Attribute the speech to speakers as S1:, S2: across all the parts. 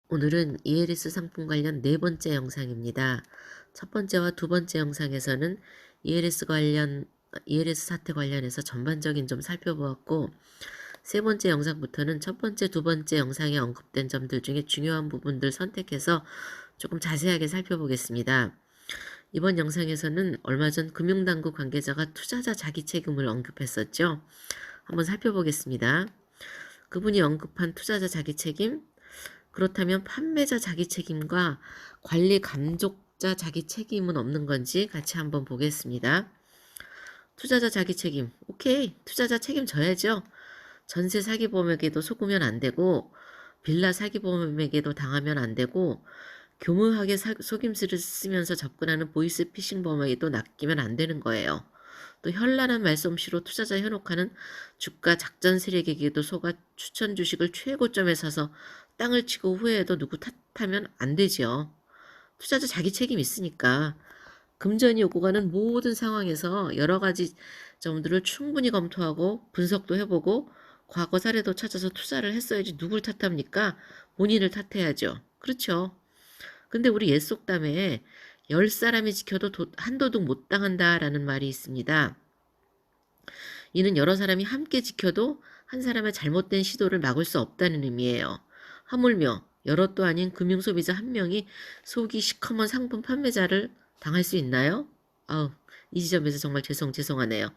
S1: 오늘은 ELS 상품 관련 네 번째 영상입니다. 첫 번째와 두 번째 영상에서는 ELS 사태 관련해서 전반적인 점 살펴보았고, 세 번째 영상부터는 첫 번째, 두 번째 영상에 언급된 점들 중에 중요한 부분들 선택해서 조금 자세하게 살펴보겠습니다. 이번 영상에서는 얼마 전 금융당국 관계자가 투자자 자기 책임을 언급했었죠. 한번 살펴보겠습니다. 그분이 언급한 투자자 자기 책임, 그렇다면 판매자 자기 책임과 관리 감독자 자기 책임은 없는 건지 같이 한번 보겠습니다. 투자자 자기 책임. 오케이. 투자자 책임져야죠. 전세 사기범에게도 속으면 안 되고, 빌라 사기범에게도 당하면 안 되고, 교묘하게 속임수를 쓰면서 접근하는 보이스피싱범에게도 낚이면 안 되는 거예요. 또 현란한 말솜씨로 투자자 현혹하는 주가 작전 세력에게도 속아 추천 주식을 최고점에 사서 땅을 치고 후회해도 누구 탓하면 안 되지요. 투자자 자기 책임 있으니까 금전이 오고 가는 모든 상황에서 여러 가지 점들을 충분히 검토하고 분석도 해보고 과거 사례도 찾아서 투자를 했어야지 누굴 탓합니까? 본인을 탓해야죠. 그렇죠. 근데 우리 옛 속담에 10사람이 지켜도 한 도둑 못 당한다라는 말이 있습니다. 이는 여러 사람이 함께 지켜도 한 사람의 잘못된 시도를 막을 수 없다는 의미예요. 하물며 여럿도 아닌 금융소비자 한 명이 속이 시커먼 상품 판매자를 당할 수 있나요? 아우, 이 지점에서 정말 죄송하네요.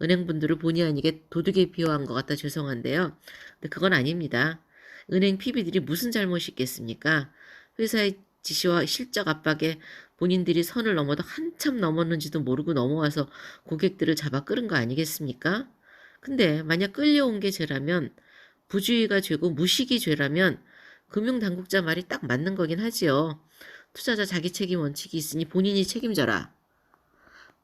S1: 은행분들을 본의 아니게 도둑에 비유한 것 같아 죄송한데요. 근데 그건 아닙니다. 은행 PB들이 무슨 잘못이 있겠습니까? 회사의 지시와 실적 압박에 본인들이 선을 넘어도 한참 넘었는지도 모르고 넘어와서 고객들을 잡아 끌은 거 아니겠습니까? 근데 만약 끌려온 게 죄라면, 부주의가 죄고 무식이 죄라면 금융당국자 말이 딱 맞는 거긴 하지요. 투자자 자기 책임 원칙이 있으니 본인이 책임져라.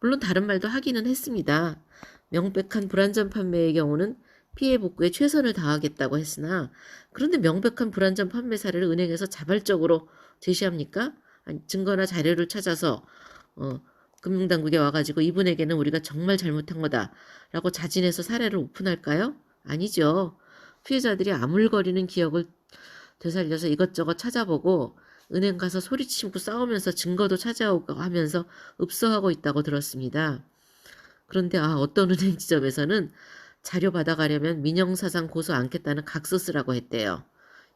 S1: 물론 다른 말도 하기는 했습니다. 명백한 불안전 판매의 경우는 피해 복구에 최선을 다하겠다고 했으나, 그런데 명백한 불안전 판매 사례를 은행에서 자발적으로 제시합니까? 아니, 증거나 자료를 찾아서 금융당국에 와가지고 이분에게는 우리가 정말 잘못한 거다라고 자진해서 사례를 오픈할까요? 아니죠. 피해자들이 아물거리는 기억을 되살려서 이것저것 찾아보고 은행 가서 소리치고 싸우면서 증거도 찾아오고 하면서 읍소하고 있다고 들었습니다. 그런데 어떤 은행 지점에서는 자료 받아가려면 민형사상 고소 않겠다는 각서쓰라고 했대요.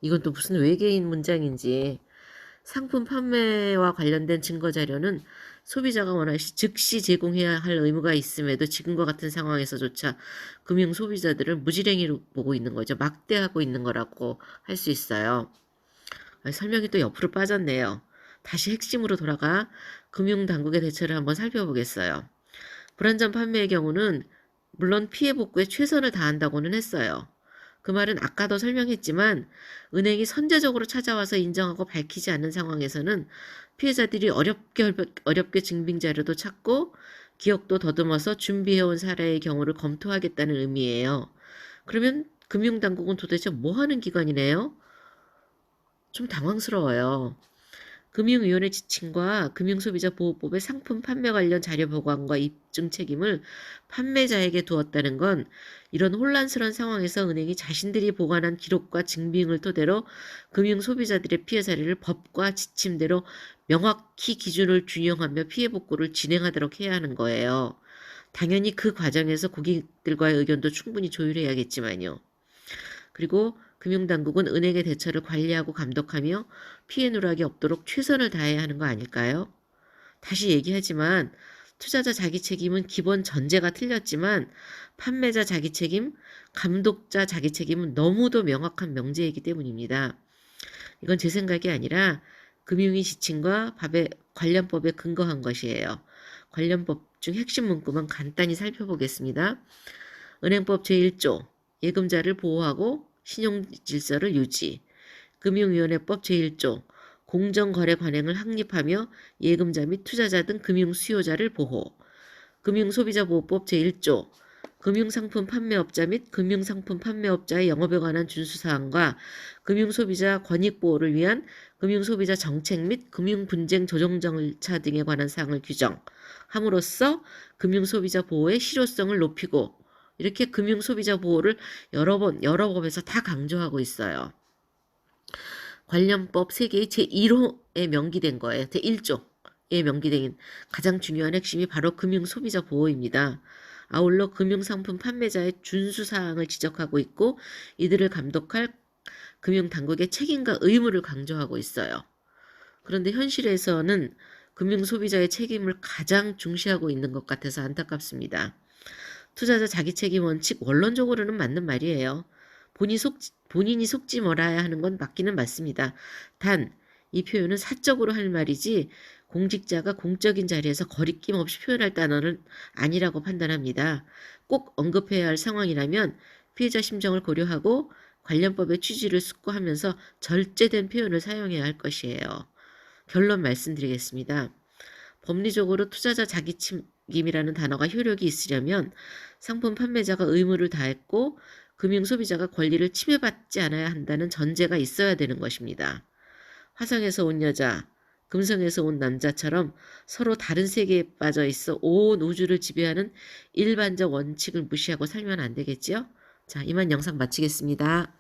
S1: 이건 또 무슨 외계인 문장인지. 상품 판매와 관련된 증거 자료는 소비자가 원하시 즉시 제공해야 할 의무가 있음에도 지금과 같은 상황에서조차 금융 소비자들을 무지랭이로 보고 있는 거죠. 막대하고 있는 거라고 할 수 있어요. 설명이 또 옆으로 빠졌네요. 다시 핵심으로 돌아가 금융당국의 대처를 한번 살펴보겠어요. 불안전 판매의 경우는 물론 피해 복구에 최선을 다한다고는 했어요. 그 말은 아까도 설명했지만 은행이 선제적으로 찾아와서 인정하고 밝히지 않는 상황에서는 피해자들이 어렵게 증빙 자료도 찾고 기억도 더듬어서 준비해온 사례의 경우를 검토하겠다는 의미예요. 그러면 금융당국은 도대체 뭐 하는 기관이네요? 좀 당황스러워요. 금융위원회 지침과 금융소비자보호법의 상품 판매 관련 자료 보관과 입증 책임을 판매자에게 두었다는 건 이런 혼란스러운 상황에서 은행이 자신들이 보관한 기록과 증빙을 토대로 금융소비자들의 피해 사례를 법과 지침대로 명확히 기준을 준용하며 피해 복구를 진행하도록 해야 하는 거예요. 당연히 그 과정에서 고객들과의 의견도 충분히 조율해야겠지만요. 그리고 금융당국은 은행의 대처를 관리하고 감독하며 피해 누락이 없도록 최선을 다해야 하는 거 아닐까요? 다시 얘기하지만 투자자 자기 책임은 기본 전제가 틀렸지만 판매자 자기 책임, 감독자 자기 책임은 너무도 명확한 명제이기 때문입니다. 이건 제 생각이 아니라 금융위 지침과 관련법에 근거한 것이에요. 관련법 중 핵심 문구만 간단히 살펴보겠습니다. 은행법 제1조 예금자를 보호하고 신용질서를 유지. 금융위원회법 제1조 공정거래 관행을 확립하며 예금자 및 투자자 등 금융수요자를 보호. 금융소비자보호법 제1조 금융상품 판매업자 및 금융상품 판매업자의 영업에 관한 준수사항과 금융소비자 권익보호를 위한 금융소비자 정책 및 금융분쟁 조정 절차 등에 관한 사항을 규정함으로써 금융소비자 보호의 실효성을 높이고 이렇게 금융소비자 보호를 여러 법에서 다 강조하고 있어요. 관련법 세계의 제1호에 명기된 거예요. 제1조에 명기된 가장 중요한 핵심이 바로 금융소비자 보호입니다. 아울러 금융상품 판매자의 준수사항을 지적하고 있고 이들을 감독할 금융당국의 책임과 의무를 강조하고 있어요. 그런데 현실에서는 금융소비자의 책임을 가장 중시하고 있는 것 같아서 안타깝습니다. 투자자 자기책임 원칙 원론적으로는 맞는 말이에요. 본인이 속지 말아야 하는 건 맞기는 맞습니다. 단, 이 표현은 사적으로 할 말이지 공직자가 공적인 자리에서 거리낌 없이 표현할 단어는 아니라고 판단합니다. 꼭 언급해야 할 상황이라면 피해자 심정을 고려하고 관련법의 취지를 숙고하면서 절제된 표현을 사용해야 할 것이에요. 결론 말씀드리겠습니다. 법리적으로 투자자 자기책임이라는 단어가 효력이 있으려면 상품 판매자가 의무를 다했고 금융 소비자가 권리를 침해받지 않아야 한다는 전제가 있어야 되는 것입니다. 화성에서 온 여자, 금성에서 온 남자처럼 서로 다른 세계에 빠져 있어 온 우주를 지배하는 일반적 원칙을 무시하고 살면 안 되겠지요? 자, 이만 영상 마치겠습니다.